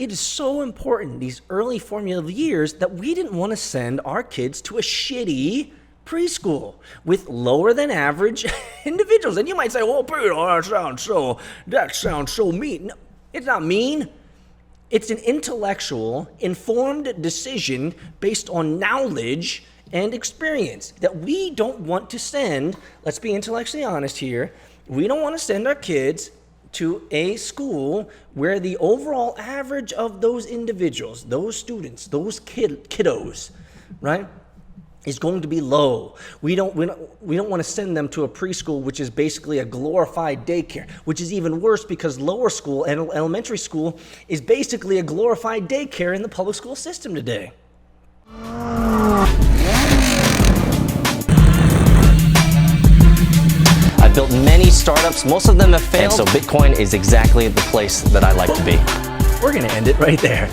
it is so important these early formative years that we didn't want to send our kids to a shitty preschool with lower than average individuals. And you might say, well, Peter, that sounds so mean. No, it's not mean. It's an intellectual, informed decision based on knowledge and experience that we don't want to send. Let's be intellectually honest here. We don't want to send our kids to a school where the overall average of those individuals, those students, those kiddos, right, is going to be low. We don't want to send them to a preschool which is basically a glorified daycare, which is even worse because lower school and elementary school is basically a glorified daycare in the public school system today. I've built many startups, most of them have failed, so Bitcoin is exactly the place that I like to be. We're gonna end it right there.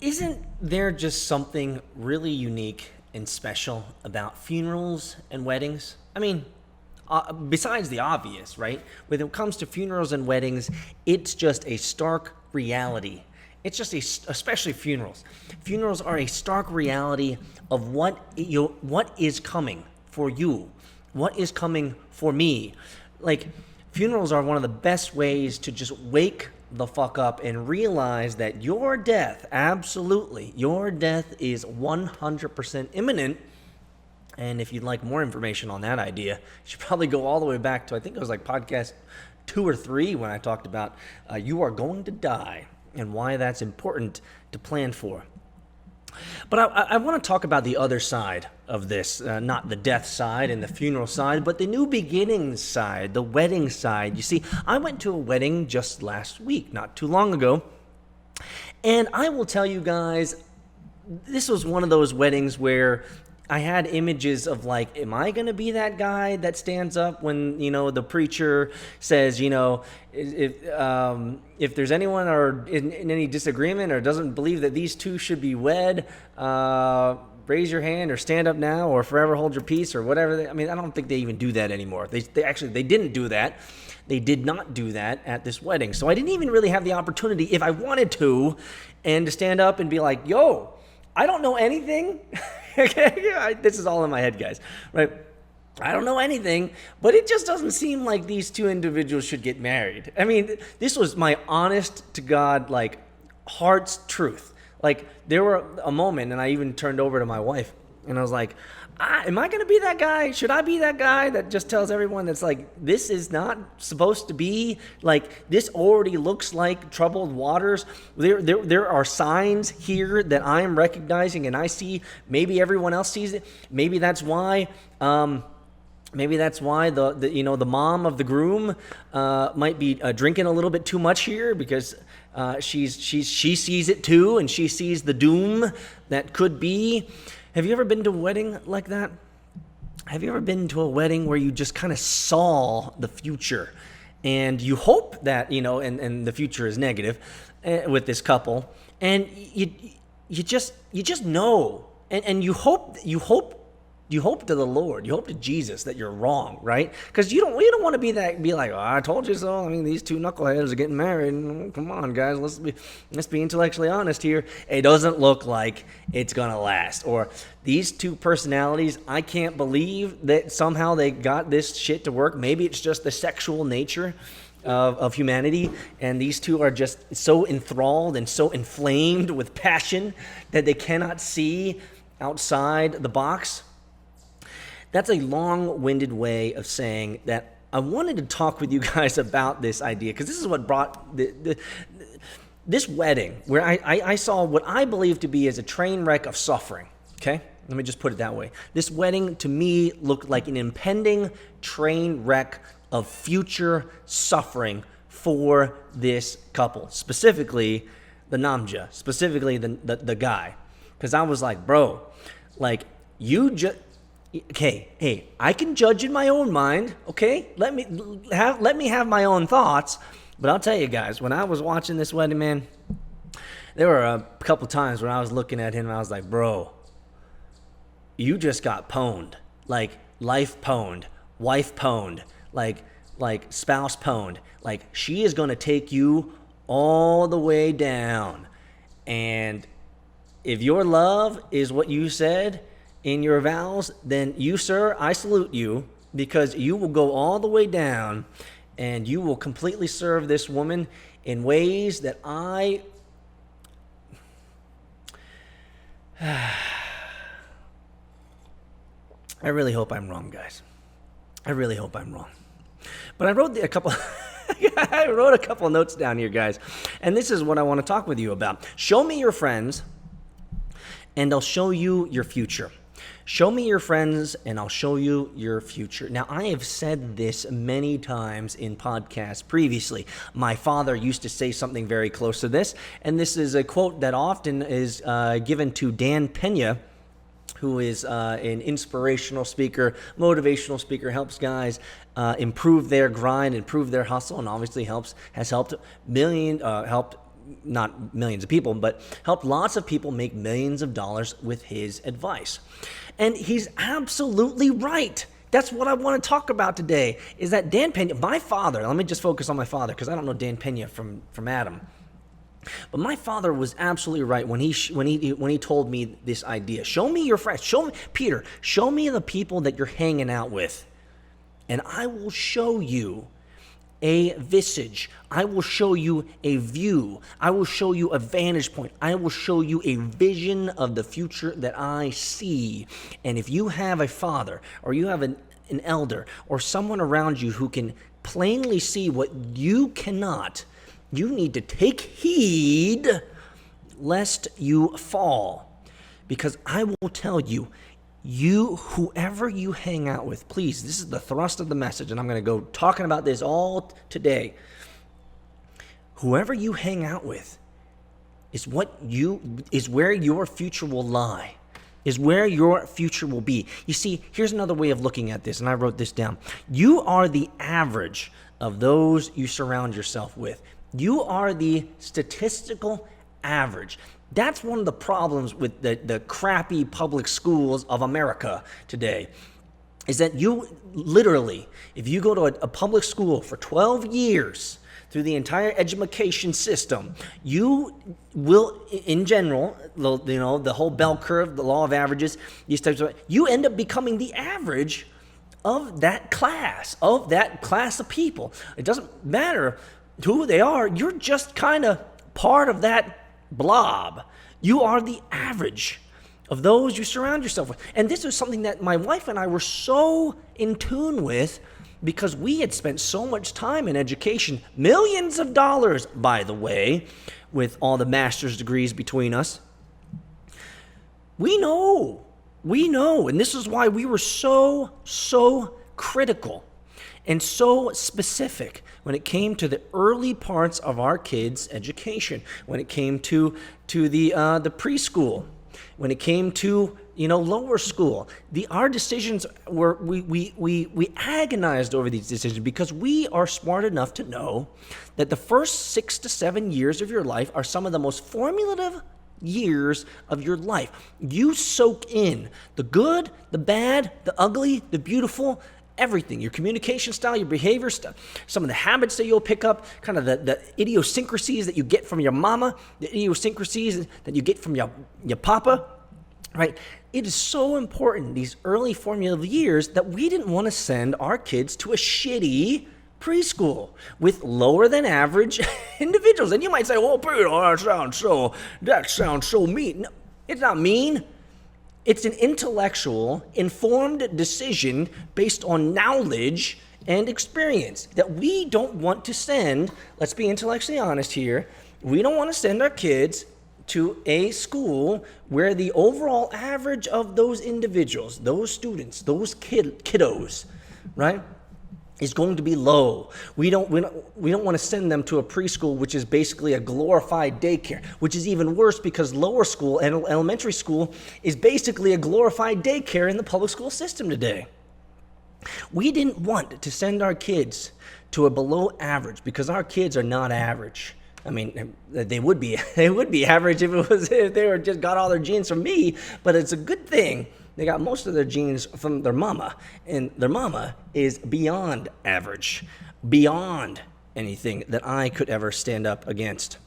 Isn't there just something really unique and special about funerals and weddings? I mean, besides the obvious, right? When it comes to funerals and weddings, it's just a stark reality. It's just especially funerals. Funerals are a stark reality of what is coming for you, what is coming for me. Like, funerals are one of the best ways to just wake the fuck up and realize that your death, absolutely, your death is 100% imminent. And if you'd like more information on that idea, you should probably go all the way back to, I think it was like podcast 2 or 3 when I talked about you are going to die and why that's important to plan for. But I want to talk about the other side of this, not the death side and the funeral side, but the new beginnings side, the wedding side. You see, I went to a wedding just last week, not too long ago, and I will tell you guys, this was one of those weddings where I had images of like, am I going to be that guy that stands up when, the preacher says, if there's anyone or in any disagreement or doesn't believe that these two should be wed, raise your hand or stand up now or forever hold your peace or whatever. I don't think they even do that anymore. They didn't do that. They did not do that at this wedding. So I didn't even really have the opportunity, if I wanted to, and to stand up and be like, yo, I don't know anything. Okay, this is all in my head, guys, right? I don't know anything, but it just doesn't seem like these two individuals should get married. This was my honest to God, like, heart's truth. Like, there were a moment, and I even turned over to my wife, and I was like, am I going to be that guy? Should I be that guy that just tells everyone that's like, this is not supposed to be, like, this already looks like troubled waters. There are signs here that I am recognizing and I see, maybe everyone else sees it. Maybe that's why the mom of the groom might be drinking a little bit too much here because she sees it too, and she sees the doom that could be. Have you ever been to a wedding like that? Have you ever been to a wedding where you just kind of saw the future and you hope that, and the future is negative with this couple, and you just know, and you hope to the Lord, you hope to Jesus that you're wrong, right? Because you don't want to be like, oh, I told you so. These two knuckleheads are getting married. Come on, guys, let's be intellectually honest here. It doesn't look like it's gonna last. Or these two personalities, I can't believe that somehow they got this shit to work. Maybe it's just the sexual nature of humanity, and these two are just so enthralled and so inflamed with passion that they cannot see outside the box. That's a long-winded way of saying that I wanted to talk with you guys about this idea, because this is what brought this wedding, where I saw what I believe to be as a train wreck of suffering, okay? Let me just put it that way. This wedding, to me, looked like an impending train wreck of future suffering for this couple, specifically the Namja, specifically the guy. Because I was like, bro, like, you just... Okay, hey, I can judge in my own mind, okay? Let me have my own thoughts. But I'll tell you guys, when I was watching this wedding, man, there were a couple times when I was looking at him and I was like, bro, you just got pwned, like life pwned, wife pwned, like spouse pwned. Like, she is going to take you all the way down. And if your love is what you said in your vows, then you, sir, I salute you, because you will go all the way down and you will completely serve this woman in ways that I really hope I'm wrong, guys. I really hope I'm wrong. But I wrote a couple notes down here, guys. And this is what I want to talk with you about. Show me your friends, and I'll show you your future. Show me your friends, and I'll show you your future. Now, I have said this many times in podcasts previously. My father used to say something very close to this, and this is a quote that often is given to Dan Pena, who is an inspirational speaker, motivational speaker, helps guys improve their grind, improve their hustle, and obviously has helped not millions of people, but helped lots of people make millions of dollars with his advice. And he's absolutely right. That's what I want to talk about today, is that Dan Pena, my father, let me just focus on my father, because I don't know Dan Pena from Adam. But my father was absolutely right when he told me this idea. Show me your friends. Show me, Peter, show me the people that you're hanging out with, and I will show you a visage. I will show you a view. I will show you a vantage point. I will show you a vision of the future that I see. And if you have a father, or you have an elder, or someone around you who can plainly see what you cannot, you need to take heed lest you fall. Because I will tell you, whoever you hang out with, please, this is the thrust of the message, and I'm going to go talking about this all today. Whoever you hang out with is where your future will lie, is where your future will be. You see, here's another way of looking at this, and I wrote this down. You are the average of those you surround yourself with. You are the statistical average. That's one of the problems with the crappy public schools of America today, is that you literally, if you go to a public school for 12 years through the entire education system, you will, in general, the whole bell curve, the law of averages, these types of, you end up becoming the average of that class of people. It doesn't matter who they are, you're just kind of part of that blob. You are the average of those you surround yourself with. And this is something that my wife and I were so in tune with, because we had spent so much time in education, millions of dollars, by the way, with all the master's degrees between us. We know, and this is why we were so critical and so specific when it came to the early parts of our kids' education, when it came to the preschool, when it came to lower school. Our decisions were, we agonized over these decisions, because we are smart enough to know that the first 6 to 7 years of your life are some of the most formative years of your life. You soak in the good, the bad, the ugly, the beautiful, everything, your communication style, your behavior style, some of the habits that you'll pick up, kind of the idiosyncrasies that you get from your mama, the idiosyncrasies that you get from your papa, right? It is so important, these early formative years, that we didn't want to send our kids to a shitty preschool with lower than average individuals. And you might say, "Oh, Peter, that sounds so mean." No, it's not mean. It's an intellectual, informed decision based on knowledge and experience that we don't want to send. Let's be intellectually honest here. We don't want to send our kids to a school where the overall average of those individuals, those students, those kiddos, right, is going to be low. We don't want to send them to a preschool which is basically a glorified daycare, which is even worse, because lower school and elementary school is basically a glorified daycare in the public school system today. We didn't want to send our kids to a below average, because our kids are not average. I mean, they would be average if they were just got all their genes from me, but it's a good thing They got most of their genes from their mama, and their mama is beyond average, beyond anything that I could ever stand up against.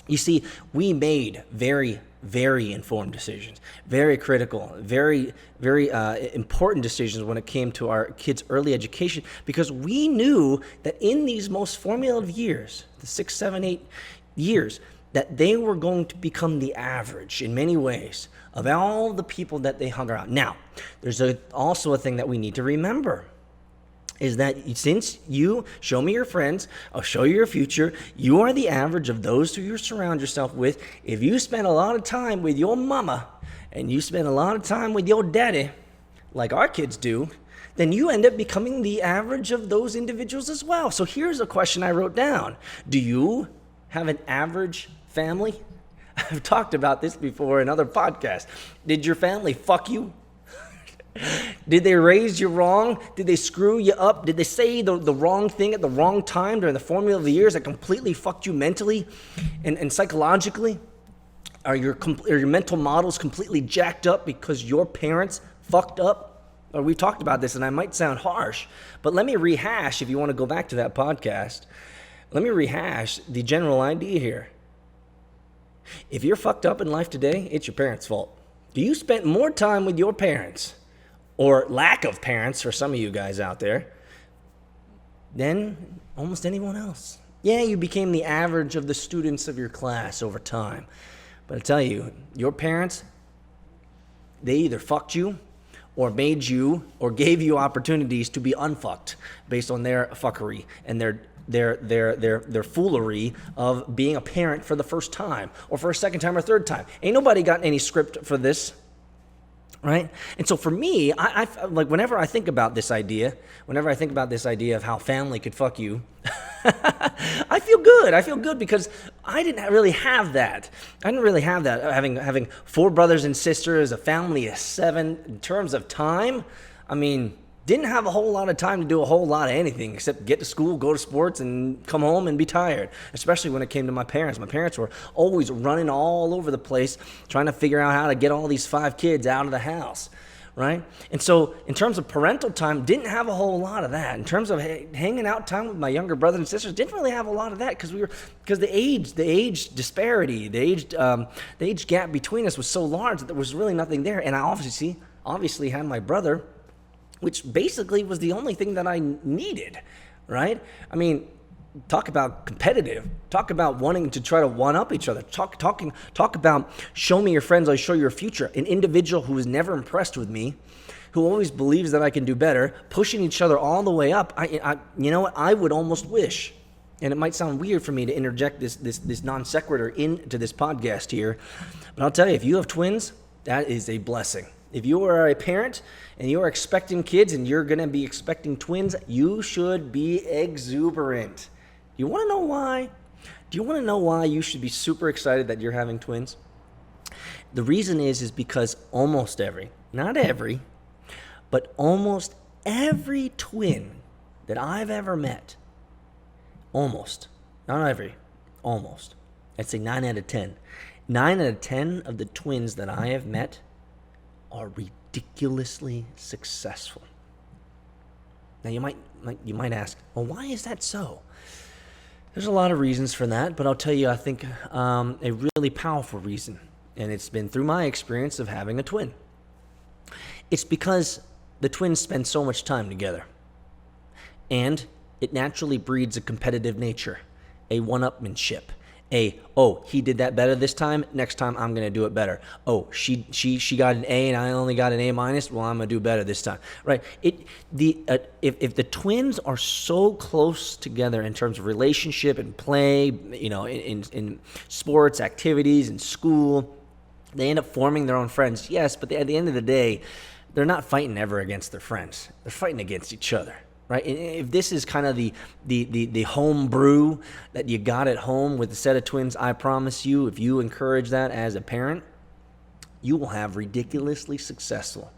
You see, we made very, very informed decisions, very critical, very, very important decisions when it came to our kids' early education, because we knew that in these most formative years, the 6, 7, 8 years, that they were going to become the average in many ways of all the people that they hung around. Now, there's also a thing that we need to remember, is that since you show me your friends, I'll show you your future. You are the average of those who you surround yourself with. If you spend a lot of time with your mama and you spend a lot of time with your daddy, like our kids do, then you end up becoming the average of those individuals as well. So here's a question I wrote down. Do you have an average family? I've talked about this before in other podcasts. Did your family fuck you? Did they raise you wrong? Did they screw you up? Did they say the wrong thing at the wrong time during the formative years that completely fucked you mentally and psychologically? Are your mental models completely jacked up because your parents fucked up? Or we've talked about this, and I might sound harsh, but let me rehash, if you want to go back to that podcast, let me rehash the general idea here. If you're fucked up in life today, it's your parents' fault. Do you spend more time with your parents, or lack of parents for some of you guys out there, than almost anyone else? Yeah, you became the average of the students of your class over time. But I tell you, your parents, they either fucked you or made you or gave you opportunities to be unfucked based on their fuckery and their foolery of being a parent for the first time or for a second time or third time. Ain't nobody got any script for this. Right? And so for me, I like whenever I think about this idea of how family could fuck you, I feel good. I feel good because I didn't really have that. Having 4 brothers and sisters, a family of 7 in terms of time. I mean, didn't have a whole lot of time to do a whole lot of anything except get to school, go to sports, and come home and be tired, especially when it came to my parents. My parents were always running all over the place trying to figure out how to get all these 5 kids out of the house, right? And so in terms of parental time, didn't have a whole lot of that. In terms of hanging out time with my younger brothers and sisters, didn't really have a lot of that because the age disparity, the age gap between us was so large that there was really nothing there. And I obviously had my brother, which basically was the only thing that I needed, right? I mean, talk about competitive. Talk about wanting to try to one-up each other. Talk about show me your friends, I'll show you your future. An individual who is never impressed with me, who always believes that I can do better, pushing each other all the way up. You know what? I would almost wish, and it might sound weird for me to interject this non sequitur into this podcast here, but I'll tell you, if you have twins, that is a blessing. If you are a parent and you are expecting kids and you're going to be expecting twins, you should be exuberant. You want to know why? Do you want to know why you should be super excited that you're having twins? The reason is because almost every, not every, but almost every twin that I've ever met, almost, not every, almost, I'd say 9 out of 10. 9 out of 10 of the twins that I have met are ridiculously successful. Now you might ask, well, why is that so? There's a lot of reasons for that, but I'll tell you, I think a really powerful reason, and it's been through my experience of having a twin. It's because the twins spend so much time together, and it naturally breeds a competitive nature, a one-upmanship. He did that better this time. Next time, I'm going to do it better. Oh, she got an A and I only got an A minus. Well, I'm going to do better this time, right? If the twins are so close together in terms of relationship and play, in sports, activities, and school, they end up forming their own friends. Yes, but at the end of the day, they're not fighting ever against their friends. They're fighting against each other. Right? And if this is kind of the home brew that you got at home with a set of twins, I promise you, if you encourage that as a parent, you will have ridiculously successful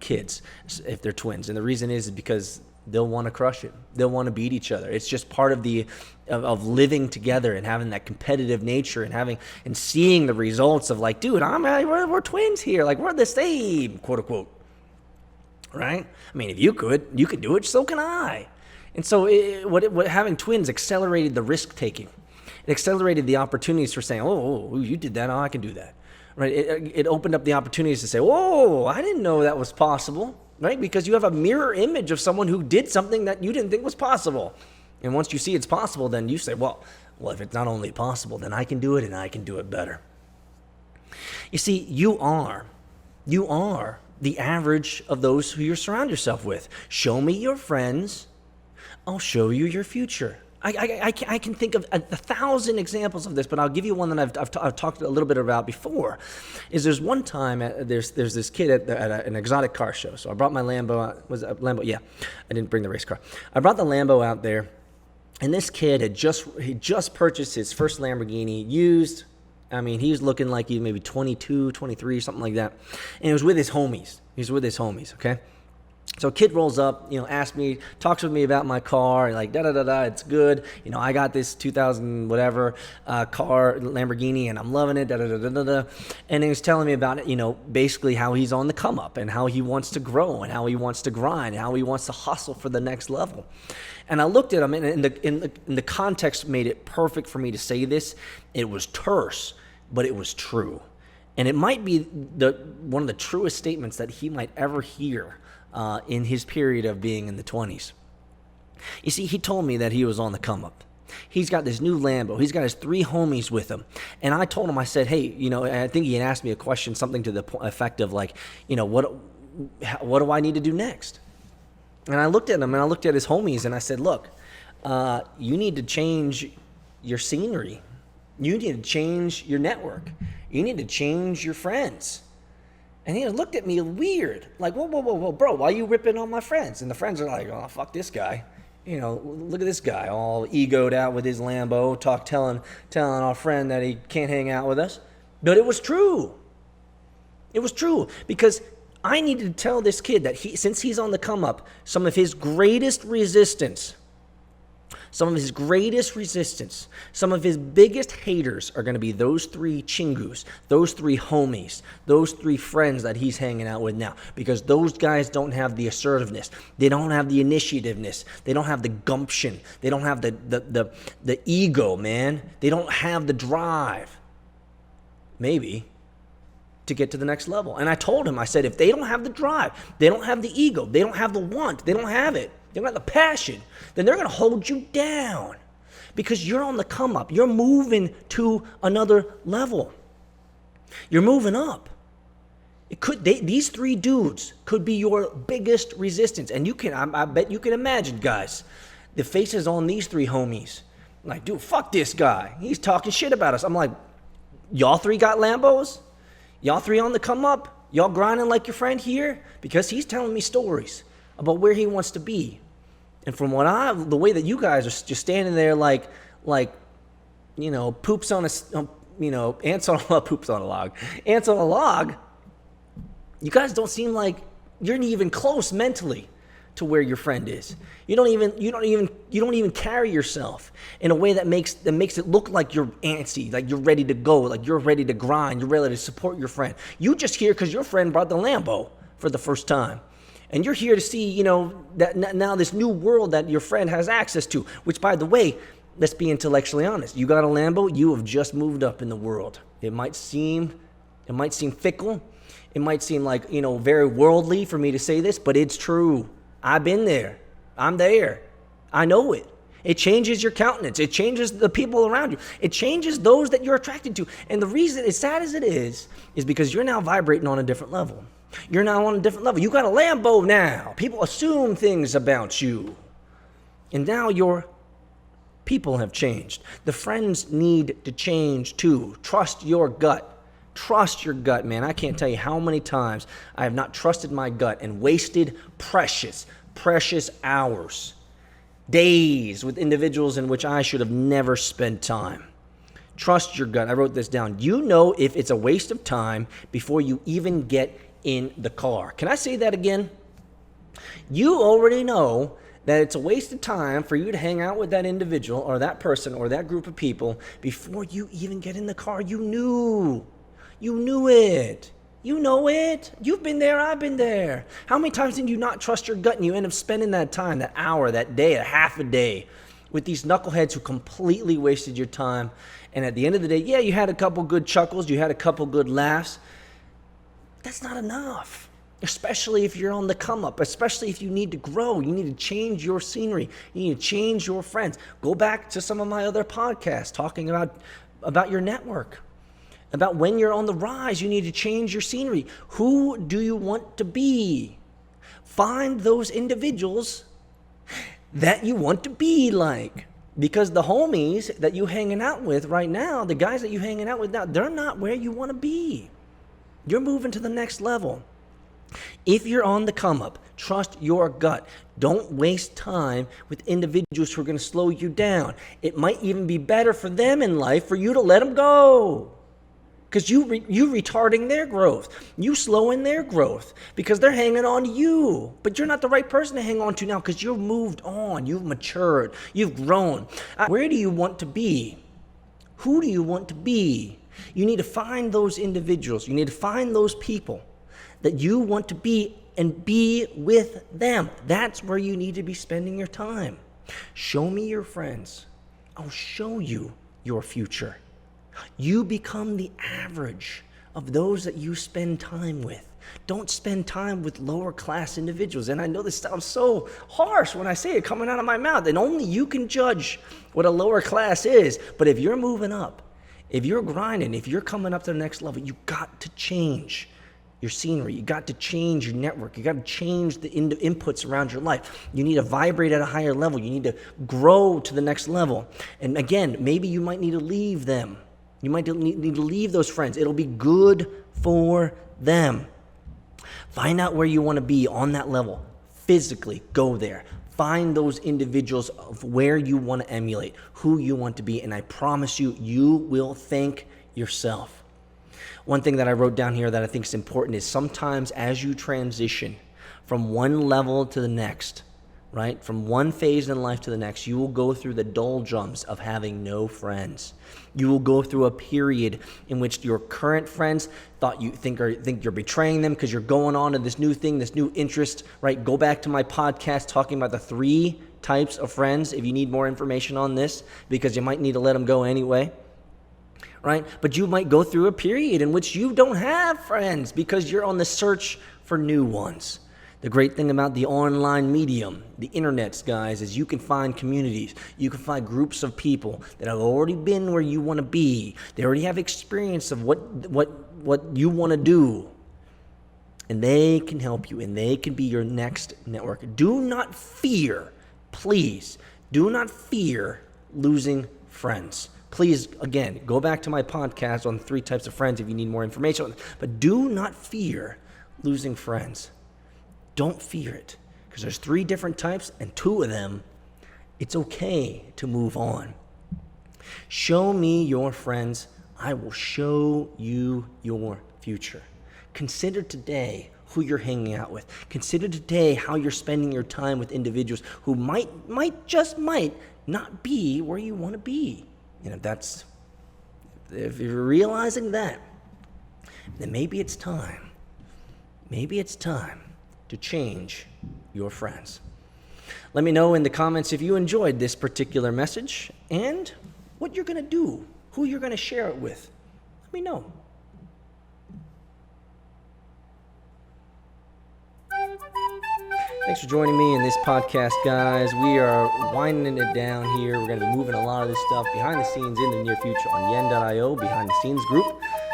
kids if they're twins. And the reason is because they'll want to crush it. They'll want to beat each other. It's just part of of living together and having that competitive nature and seeing the results of like, dude, we're twins here. Like, we're the same, quote unquote. Right? I mean, if you could do it, so can I. And so what having twins accelerated the risk taking. It accelerated the opportunities for saying, oh, you did that, oh, I can do that. Right? It opened up the opportunities to say, whoa, I didn't know that was possible. Right? Because you have a mirror image of someone who did something that you didn't think was possible. And once you see it's possible, then you say, well, if it's not only possible, then I can do it and I can do it better. You see, you are the average of those who you surround yourself with. Show me your friends, I'll show you your future. I can think of 1,000 examples of this, but I'll give you one that I've talked a little bit about before. There's one time there's this kid at an exotic car show. So I brought my Lambo out. Was it a Lambo? Yeah, I didn't bring the race car. I brought the Lambo out there, and this kid had just purchased his first Lamborghini used. I mean, he was looking like he was maybe 22, 23, something like that, and he was with his homies. Okay. So a kid rolls up, asks me, talks with me about my car, like da-da-da-da, it's good. I got this 2000 whatever car, Lamborghini, and I'm loving it, da-da-da-da-da. And he was telling me about it, basically how he's on the come up and how he wants to grow and how he wants to grind and how he wants to hustle for the next level. And I looked at him, and in the context made it perfect for me to say this. It was terse, but it was true. And it might be one of the truest statements that he might ever hear in his period of being in the 20s. You see, he told me that he was on the come up. He's got this new Lambo. He's got his 3 homies with him. And I told him, I said, hey, I think he had asked me a question, something to the effect of like, what do I need to do next? And I looked at him and I looked at his homies and I said, look, you need to change your scenery. You need to change your network. You need to change your friends. And he looked at me weird, like, whoa, bro, why are you ripping on my friends? And the friends are like, oh, fuck this guy. Look at this guy, all egoed out with his Lambo, telling our friend that he can't hang out with us. But it was true. It was true, because I needed to tell this kid that since he's on the come up, some of his greatest resistance, some of his biggest haters are going to be those 3 chingus, those 3 homies, those 3 friends that he's hanging out with now. Because those guys don't have the assertiveness. They don't have the initiativeness. They don't have the gumption. They don't have the ego, man. They don't have the drive, maybe, to get to the next level. And I told him, I said, if they don't have the drive, they don't have the ego, they don't have the want, they don't have it, they don't have the passion, then they're going to hold you down because you're on the come up. You're moving to another level. You're moving up. These 3 dudes could be your biggest resistance. And I bet you can imagine, guys, the faces on these 3 homies. Like, dude, fuck this guy. He's talking shit about us. I'm like, y'all 3 got Lambos? Y'all 3 on the come up? Y'all grinding like your friend here? Because he's telling me stories about where he wants to be. And from the way that you guys are just standing there like poops on ants on a log. Ants on a log. You guys don't seem like you're even close mentally to where your friend is. You don't even carry yourself in a way that makes it look like you're antsy, like you're ready to go, like you're ready to grind, you're ready to support your friend. You just here because your friend brought the Lambo for the first time. And you're here to see, that now this new world that your friend has access to, which, by the way, let's be intellectually honest. You got a Lambo, you have just moved up in the world. It might seem fickle. It might seem like, very worldly for me to say this, but it's true. I've been there. I'm there. I know it. It changes your countenance. It changes the people around you. It changes those that you're attracted to. And the reason, as sad as it is because you're now vibrating on a different level. You're now on a different level. You got a Lambo now. People assume things about you. And now your people have changed. The friends need to change too. Trust your gut. Trust your gut, man. I can't tell you how many times I have not trusted my gut and wasted precious hours, days with individuals in which I should have never spent time. Trust your gut. I wrote this down. You know if it's a waste of time before you even get in the car. Can I say that again? You already know that it's a waste of time for you to hang out with that individual or that person or that group of people before you even get in the car. You knew it. You know it. You've been there. I've been there. How many times did you not trust your gut and you end up spending that time, that hour, that day, a half a day with these knuckleheads who completely wasted your time? And at the end of the day, yeah, you had a couple good chuckles. You had a couple good laughs. That's not enough. Especially if you're on the come up, especially if you need to grow, you need to change your scenery, you need to change your friends. Go back to some of my other podcasts talking about your network, about when you're on the rise, you need to change your scenery. Who do you want to be? Find those individuals that you want to be like. Because the homies that you hanging out with right now, the guys that you hanging out with now, they're not where you want to be. You're moving to the next level. If you're on the come up, trust your gut. Don't waste time with individuals who are going to slow you down. It might even be better for them in life for you to let them go. Because you retarding their growth. You slowing their growth because they're hanging on to you. But you're not the right person to hang on to now because you've moved on. You've matured. You've grown. Where do you want to be? Who do you want to be? You need to find those individuals. You need to find those people that you want to be and be with them. That's where you need to be spending your time. Show me your friends. I'll show you your future. You become the average of those that you spend time with. Don't spend time with lower class individuals. And I know this sounds so harsh when I say it coming out of my mouth, and only you can judge what a lower class is. But if you're moving up, if you're grinding, if you're coming up to the next level, you got to change your scenery. You got to change your network. You got to change the inputs around your life. You need to vibrate at a higher level. You need to grow to the next level. And again, maybe you might need to leave them. You might need to leave those friends. It'll be good for them. Find out where you want to be on that level. Physically, go there. Find those individuals of where you want to emulate, who you want to be, and I promise you, you will thank yourself. One thing that I wrote down here that I think is important is sometimes as you transition from one level to the next, right? From one phase in life to the next, you will go through the doldrums of having no friends. You will go through a period in which your current friends think you're betraying them because you're going on to this new thing, this new interest, right? Go back to my podcast talking about the 3 types of friends if you need more information on this, because you might need to let them go anyway. Right? But you might go through a period in which you don't have friends because you're on the search for new ones. The great thing about the online medium, the internet, guys, is you can find communities. You can find groups of people that have already been where you want to be. They already have experience of what you want to do. And they can help you, and they can be your next network. Do not fear, please, do not fear losing friends. Please, again, go back to my podcast on 3 types of friends if you need more information. But do not fear losing friends. Don't fear it, because there's 3 different types, and 2 of them, it's okay to move on. Show me your friends. I will show you your future. Consider today who you're hanging out with. Consider today how you're spending your time with individuals who might not be where you want to be. And if you're realizing that, then maybe it's time to change your friends. Let me know in the comments if you enjoyed this particular message and what you're going to do, who you're going to share it with. Let me know. Thanks for joining me in this podcast, guys. We are winding it down here. We're going to be moving a lot of this stuff behind the scenes in the near future on yen.io, behind the scenes group.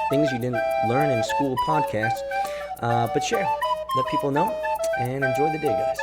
Things you didn't learn in school podcasts. But share, let people know, and enjoy the day, guys.